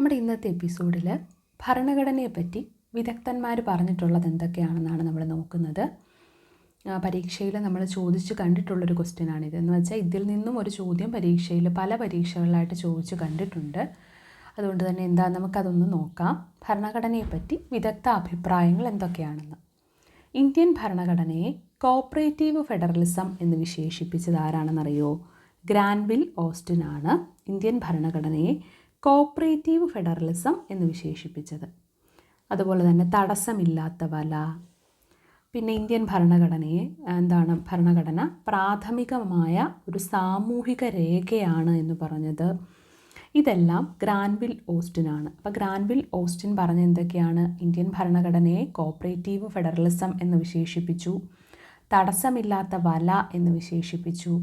നമ്മുടെ ഇന്നത്തെ എപ്പിസോഡിൽ ഭരണഘടനയെപ്പറ്റി വിദഗ്ധന്മാർ പറഞ്ഞിട്ടുള്ളത് എന്തൊക്കെയാണെന്നാണ് നമ്മൾ നോക്കുന്നത്. പരീക്ഷയിൽ നമ്മൾ ചോദിച്ച് കണ്ടിട്ടുള്ളൊരു ക്വസ്റ്റ്യനാണിത്. എന്ന് വെച്ചാൽ ഇതിൽ നിന്നും ഒരു ചോദ്യം പരീക്ഷയിൽ പല പരീക്ഷകളിലായിട്ട് ചോദിച്ച് കണ്ടിട്ടുണ്ട്. അതുകൊണ്ട് തന്നെ നമുക്കതൊന്ന് നോക്കാം. ഭരണഘടനയെപ്പറ്റി വിദഗ്ധ അഭിപ്രായങ്ങൾ എന്തൊക്കെയാണെന്ന്. ഇന്ത്യൻ ഭരണഘടനയെ കോപ്പറേറ്റീവ് ഫെഡറലിസം എന്ന് വിശേഷിപ്പിച്ചത് ആരാണെന്നറിയോ? ഗ്രാൻവിൽ ഓസ്റ്റിൻ ആണ് ഇന്ത്യൻ ഭരണഘടനയെ കോപ്പറേറ്റീവ് ഫെഡറലിസം എന്ന് വിശേഷിപ്പിച്ചത്. അതുപോലെ തന്നെ തടസ്സമില്ലാത്ത വല, പിന്നെ ഇന്ത്യൻ ഭരണഘടനയെ ഭരണഘടന പ്രാഥമികമായ ഒരു സാമൂഹിക രേഖയാണ് എന്ന് പറഞ്ഞത്. ഇതെല്ലാം ഗ്രാൻവിൽ ഓസ്റ്റിനാണ്. അപ്പോൾ ഗ്രാൻവിൽ ഓസ്റ്റിൻ പറഞ്ഞ എന്തൊക്കെയാണ്? ഇന്ത്യൻ ഭരണഘടനയെ കോപ്പറേറ്റീവ് ഫെഡറലിസം എന്ന് വിശേഷിപ്പിച്ചു, തടസ്സമില്ലാത്ത വല എന്ന് വിശേഷിപ്പിച്ചു,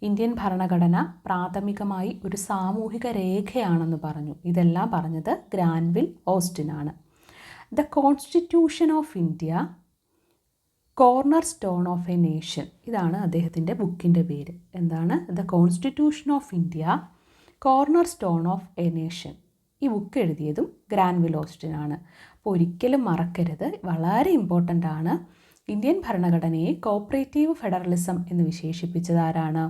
ഇന്ത്യൻ ഭരണഘടന പ്രാഥമികമായി ഒരു സാമൂഹിക രേഖയാണെന്ന് പറഞ്ഞു. ഇതെല്ലാം പറഞ്ഞത് ഗ്രാൻവിൽ ഓസ്റ്റിനാണ്. The constitution of India corner stone of a nation, ഇതാണ് അദ്ദേഹത്തിൻ്റെ ബുക്കിൻ്റെ പേര്. The constitution of India corner stone of a nation. ഈ ബുക്ക് എഴുതിയതും ഗ്രാൻവിൽ ഓസ്റ്റിനാണ്. അപ്പോൾ ഒരിക്കലും മറക്കരുത്, വളരെ ഇമ്പോർട്ടൻ്റ് ആണ്. ഇന്ത്യൻ ഭരണഘടനയെ കോപ്പറേറ്റീവ് ഫെഡറലിസം എന്ന് വിശേഷിപ്പിച്ചത് ആരാണ്?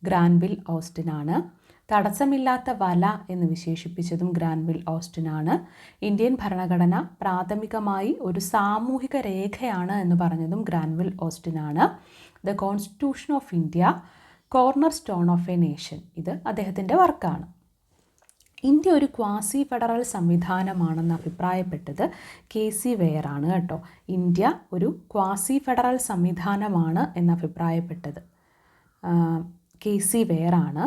ഗ്രാൻവിൽ ഓസ്റ്റിനാണ്. തടസ്സമില്ലാത്ത വല എന്ന് വിശേഷിപ്പിച്ചതും ഗ്രാൻവിൽ ഓസ്റ്റിനാണ്. ഇന്ത്യൻ ഭരണഘടന പ്രാഥമികമായി ഒരു സാമൂഹിക രേഖയാണ് എന്ന് പറഞ്ഞതും ഗ്രാൻവിൽ ഓസ്റ്റിനാണ്. The constitution of India corner stone of a nation, ഇത് അദ്ദേഹത്തിൻ്റെ വർക്കാണ്. ഇന്ത്യ ഒരു ക്വാസി ഫെഡറൽ സംവിധാനമാണെന്ന് അഭിപ്രായപ്പെട്ടത് KC വെയർ ആണ് കേട്ടോ. ഇന്ത്യ ഒരു ക്വാസി ഫെഡറൽ സംവിധാനമാണ് എന്ന് അഭിപ്രായപ്പെട്ടത് KC വെയർ ആണ്.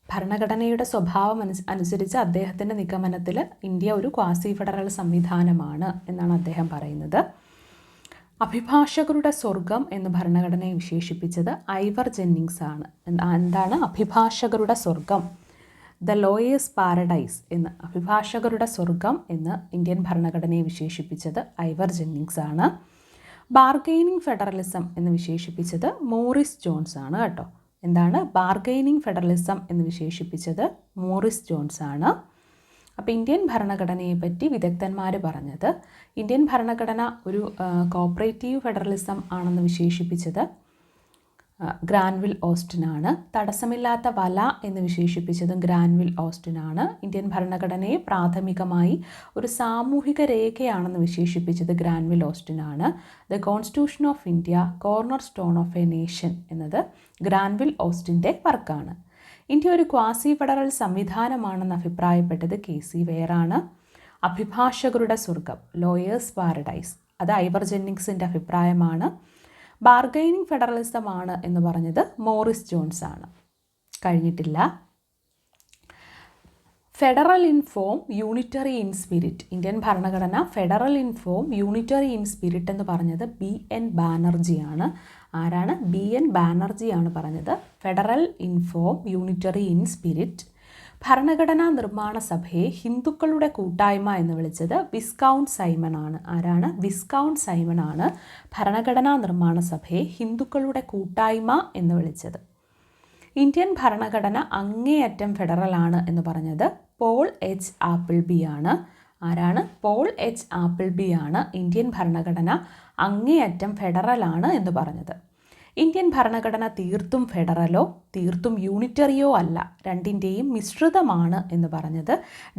ഭരണഘടനയുടെ സ്വഭാവം അനുസരിച്ച് അദ്ദേഹത്തിൻ്റെ നിഗമനത്തിൽ ഇന്ത്യ ഒരു ക്വാസി ഫെഡറൽ സംവിധാനമാണ് എന്നാണ് അദ്ദേഹം പറയുന്നത്. അഭിഭാഷകരുടെ സ്വർഗം എന്ന് ഭരണഘടനയെ വിശേഷിപ്പിച്ചത് ഐവർ ജെന്നിങ്സ് ആണ്. അഭിഭാഷകരുടെ സ്വർഗം, ദ ലോയേഴ്സ് പാരഡൈസ് എന്ന്, അഭിഭാഷകരുടെ സ്വർഗം എന്ന് ഇന്ത്യൻ ഭരണഘടനയെ വിശേഷിപ്പിച്ചത് ഐവർ ജെന്നിങ്സ് ആണ്. ബാർഗെയിനിങ് ഫെഡറലിസം എന്ന് വിശേഷിപ്പിച്ചത് മോറിസ് ജോൺസ് ആണ് കേട്ടോ. ബാർഗെയിനിങ് ഫെഡറലിസം എന്ന് വിശേഷിപ്പിച്ചത് മോറിസ് ജോൺസ് ആണ്. അപ്പോൾ ഇന്ത്യൻ ഭരണഘടനയെ പറ്റി വിദഗ്ധന്മാർ പറഞ്ഞത്, ഇന്ത്യൻ ഭരണഘടന ഒരു കോപ്പറേറ്റീവ് ഫെഡറലിസം ആണെന്ന് വിശേഷിപ്പിച്ചത് ഗ്രാൻവിൽ ഓസ്റ്റിനാണ്. തടസ്സമില്ലാത്ത വല എന്ന് വിശേഷിപ്പിച്ചതും ഗ്രാൻവിൽ ഓസ്റ്റിനാണ്. ഇന്ത്യൻ ഭരണഘടനയെ പ്രാഥമികമായി ഒരു സാമൂഹിക രേഖയാണെന്ന് വിശേഷിപ്പിച്ചത് ഗ്രാൻവിൽ ഓസ്റ്റിനാണ്. The constitution of India corner stone of a nation എന്നത് ഗ്രാൻവിൽ ഓസ്റ്റിൻ്റെ വർക്കാണ്. ഇന്ത്യ ഒരു ക്വാസി ഫെഡറൽ സംവിധാനമാണെന്ന് അഭിപ്രായപ്പെട്ടത് KC വെയർ ആണ്. അഭിഭാഷകരുടെ സ്വർഗം, ലോയേഴ്സ് പാരഡൈസ്, അത് ഐവർ ജെന്നിങ്സിൻ്റെ അഭിപ്രായമാണ്. ബാർഗെയിനിങ് ഫെഡറലിസം ആണ് എന്ന് പറഞ്ഞത് മോറിസ് ജോൺസ് ആണ്. കഴിഞ്ഞിട്ടില്ല. Federal in form, unitary in spirit. Indian ഭരണഘടന federal in form, unitary in spirit എന്ന് പറഞ്ഞത് BN ബാനർജി ആണ്. ആരാണ്? BN ബാനർജി ആണ് പറഞ്ഞത് federal in form, unitary in spirit. ഭരണഘടനാ നിർമ്മാണ സഭയെ ഹിന്ദുക്കളുടെ കൂട്ടായ്മ എന്ന് വിളിച്ചത് വിസ്കൗണ്ട് സൈമൺ ആണ്. ആരാണ്? വിസ്കൗണ്ട് സൈമൺ ആണ് ഭരണഘടനാ നിർമ്മാണ സഭയെ ഹിന്ദുക്കളുടെ കൂട്ടായ്മ എന്ന് വിളിച്ചത്. ഇന്ത്യൻ ഭരണഘടന അങ്ങേയറ്റം ഫെഡറലാണ് എന്ന് പറഞ്ഞത് പോൾ H. ആപ്പിൾബി ആണ്. ആരാണ്? Paul H. ആപ്പിൾബി ആണ് ഇന്ത്യൻ ഭരണഘടന അങ്ങേയറ്റം ഫെഡറലാണ് എന്ന് പറഞ്ഞത്. ഇന്ത്യൻ ഭരണഘടന തീർത്തും ഫെഡറലോ തീർത്തും യൂണിറ്ററിയോ അല്ല, രണ്ടിൻ്റെയും മിശ്രിതമാണ് എന്ന് പറഞ്ഞത്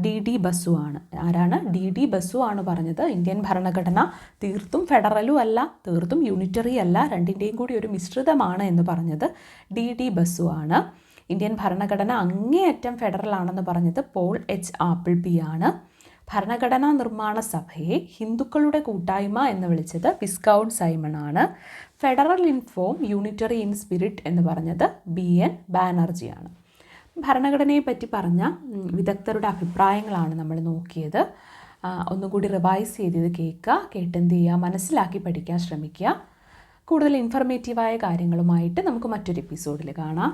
DD ബസു ആണ്. ആരാണ്? DD ബസു ആണ് പറഞ്ഞത് ഇന്ത്യൻ ഭരണഘടന തീർത്തും ഫെഡറലും അല്ല തീർത്തും യൂണിറ്ററി അല്ല, രണ്ടിൻ്റെയും കൂടി ഒരു മിശ്രിതമാണ് എന്ന് പറഞ്ഞത് DD ബസു ആണ്. ഇന്ത്യൻ ഭരണഘടന അങ്ങേയറ്റം ഫെഡറലാണെന്ന് പറഞ്ഞത് പോൾ H. ആപ്പിൾബി ആണ്. ഭരണഘടനാ നിർമ്മാണ സഭയെ ഹിന്ദുക്കളുടെ കൂട്ടായ്മ എന്ന് വിളിച്ചത് വിസ്കൗണ്ട് സൈമൺ ആണ്. Federal in form, unitary in spirit എന്ന് പറഞ്ഞത് BN ബാനർജി ആണ്. ഭരണഘടനയെ പറ്റി പറഞ്ഞ വിദഗ്ധരുടെ അഭിപ്രായങ്ങളാണ് നമ്മൾ നോക്കിയത്. ഒന്നുകൂടി റിവൈസ് ചെയ്തത് കേട്ടെന്ത് ചെയ്യുക, മനസ്സിലാക്കി പഠിക്കാൻ ശ്രമിക്കുക. കൂടുതൽ ഇൻഫർമേറ്റീവായ കാര്യങ്ങളുമായിട്ട് നമുക്ക് മറ്റൊരു എപ്പിസോഡിൽ കാണാം.